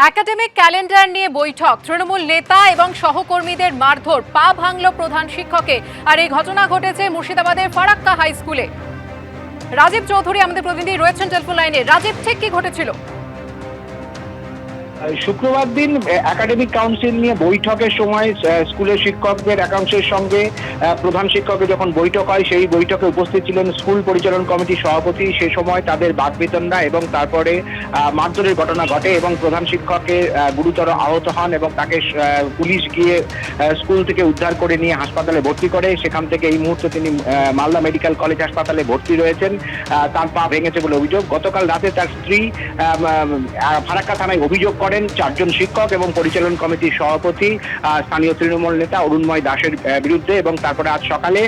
Academic calendar নিয়ে বৈঠক, তৃণমূল নেতা এবং সহকর্মীদের মারধর, পা ভাঙল প্রধান শিক্ষকের। আর এই ঘটনা ঘটেছে মুর্শিদাবাদের ফারাক্কা হাই স্কুলে। রাজীব চৌধুরী আমাদের প্রতিনিধি রয়েছেন টেলিফোন লাইনে। রাজীব, ঠিক কি ঘটেছিল? শুক্রবার দিন একাডেমিক কাউন্সিল নিয়ে বৈঠকের সময় স্কুলের শিক্ষকদের একাংশের সঙ্গে প্রধান শিক্ষকের যখন বৈঠক হয়, সেই বৈঠকে উপস্থিত ছিলেন স্কুল পরিচালন কমিটির সভাপতি। সে সময় তাদের বাকবিতণ্ডা এবং তারপরে মারধরের ঘটনা ঘটে এবং প্রধান শিক্ষকের গুরুতর আহত হন এবং তাকে পুলিশ গিয়ে স্কুল থেকে উদ্ধার করে নিয়ে হাসপাতালে ভর্তি করে। সেখান থেকে এই মুহূর্তে তিনি মালদা মেডিকেল কলেজ হাসপাতালে ভর্তি রয়েছেন। তার পা ভেঙেছে বলে অভিযোগ। গতকাল রাতে তার স্ত্রী ফারাক্কা থানায় অভিযোগ করেন চারজন শিক্ষক এবং পরিচালন কমিটির সভাপতি স্থানীয় তৃণমূল নেতা অরুণময় দাসের বিরুদ্ধে। এবং তারপরে আজ সকালে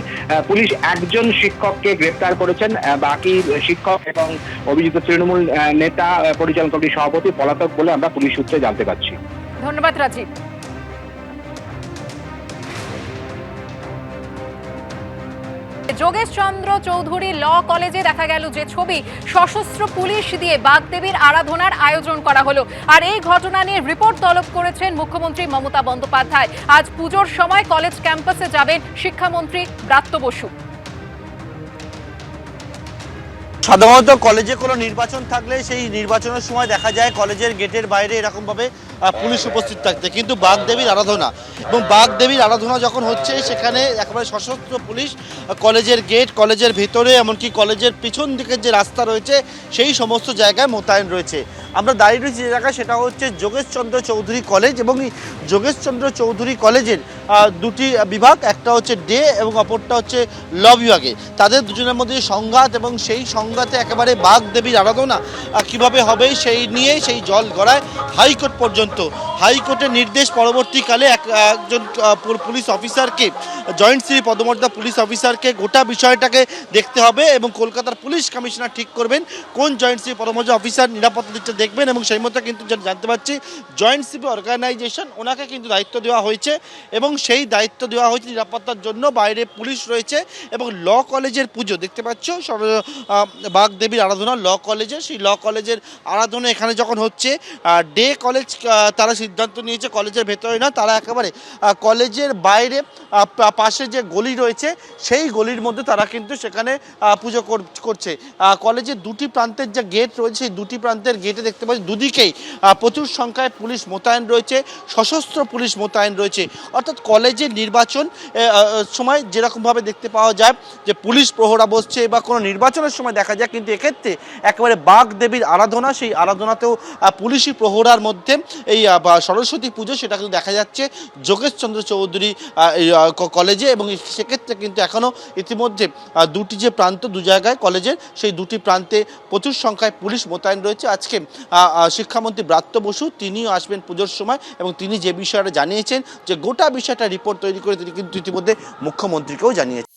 পুলিশ একজন শিক্ষককে গ্রেপ্তার করেছেন। বাকি শিক্ষক এবং অভিযুক্ত তৃণমূল নেতা পরিচালন কমিটির সভাপতি পলাতক বলে আমরা পুলিশ সূত্রে জানতে পারছি। ধন্যবাদ রাজীব। যোগেশ চন্দ্র চৌধুরী ল কলেজে দেখা গেল যে ছবি, সশস্ত্র পুলিশ দিয়ে বাগদেবীর আরাধনার আয়োজন করা হলো। আর এই ঘটনা নিয়ে রিপোর্ট তলব করেছেন মুখ্যমন্ত্রী মমতা বন্দ্যোপাধ্যায়। আজ পুজোর সময় কলেজ ক্যাম্পাসে যাবেন শিক্ষামন্ত্রী ব্রাত্য বসু। সাধারণত কলেজে কোনো নির্বাচন থাকলে সেই নির্বাচনের সময় দেখা যায় কলেজের গেটের বাইরে এরকমভাবে পুলিশ উপস্থিত থাকতে, কিন্তু বাগদেবীর আরাধনা এবং বাগদেবীর আরাধনা যখন হচ্ছে সেখানে একেবারে সশস্ত্র পুলিশ কলেজের গেট, কলেজের ভেতরে, এমনকি কলেজের পিছন দিকের যে রাস্তা রয়েছে সেই সমস্ত জায়গায় মোতায়েন রয়েছে। আমরা দাঁড়িয়ে রয়েছি যে জায়গায়, সেটা হচ্ছে যোগেশ চন্দ্র চৌধুরী কলেজ। এবং এই যোগেশ চন্দ্র চৌধুরী কলেজের দুটি বিভাগ, একটা হচ্ছে ডে এবং অপরটা হচ্ছে ল বিভাগে। তাদের দুজনের মধ্যে সংঘাত এবং সেই সংঘাতে একেবারে বাগদেবীর আরাধনা কিভাবে হবে সেই নিয়ে সেই জল গড়ায় হাইকোর্ট পর্যন্ত। হাইকোর্টের নির্দেশ পরবর্তীকালে একজন পুলিশ অফিসারকে, জয়েন্ট সিভি পদমর্যাদা পুলিশ অফিসারকে গোটা বিষয়টাকে দেখতে হবে এবং কলকাতার পুলিশ কমিশনার ঠিক করবেন কোন জয়েন্ট সিভি পদমর্যাদা অফিসার নিরাপত্তা দিকটা দেখবেন। এবং সেই মতো কিন্তু জানতে পারছি জয়েন্ট সিভি অর্গানাইজেশন, ওনাকে কিন্তু দায়িত্ব দেওয়া হয়েছে এবং সেই দায়িত্ব দেওয়া হয়েছে নিরাপত্তার জন্য। বাইরে পুলিশ রয়েছে এবং ল কলেজের পুজো দেখতে পাচ্ছ, বাগদেবীর আরাধনা ল কলেজে। সেই ল কলেজের আরাধনা এখানে যখন হচ্ছে, ডে কলেজ তারা সিদ্ধান্ত নিয়েছে কলেজের ভেতরে না, তারা একেবারে কলেজের বাইরে পাশে যে গলি রয়েছে সেই গলির মধ্যে তারা কিন্তু সেখানে পুজো করছে। কলেজের দুটি প্রান্তের যে গেট রয়েছে সেই দুটি প্রান্তের গেটে দেখতে পাচ্ছি দুদিকেই প্রচুর সংখ্যায় পুলিশ মোতায়েন রয়েছে, সশস্ত্র পুলিশ মোতায়েন রয়েছে। অর্থাৎ কলেজের নির্বাচন সময় যেরকমভাবে দেখতে পাওয়া যায় যে পুলিশ প্রহরা বসছে বা কোনো নির্বাচনের সময় দেখা যায়, কিন্তু এক্ষেত্রে একেবারে বাগদেবীর আরাধনা, সেই আরাধনাতেও পুলিশি প্রহরার মধ্যে এই সরস্বতী পুজো, সেটা কিন্তু দেখা যাচ্ছে যোগেশ চন্দ্র চৌধুরী কলেজে। এবং সেক্ষেত্রে কিন্তু এখনও ইতিমধ্যে দুটি যে প্রান্ত, দু জায়গায় কলেজের, সেই দুটি প্রান্তে প্রচুর সংখ্যায় পুলিশ মোতায়েন রয়েছে। আজকে শিক্ষামন্ত্রী ব্রাত্য বসু তিনিও আসবেন পুজোর সময় এবং তিনি যে বিষয়টা জানিয়েছেন যে গোটা বিষয়টা রিপোর্ট তৈরি করে তিনি কিন্তু ইতিমধ্যে মুখ্যমন্ত্রীকেও জানিয়েছেন।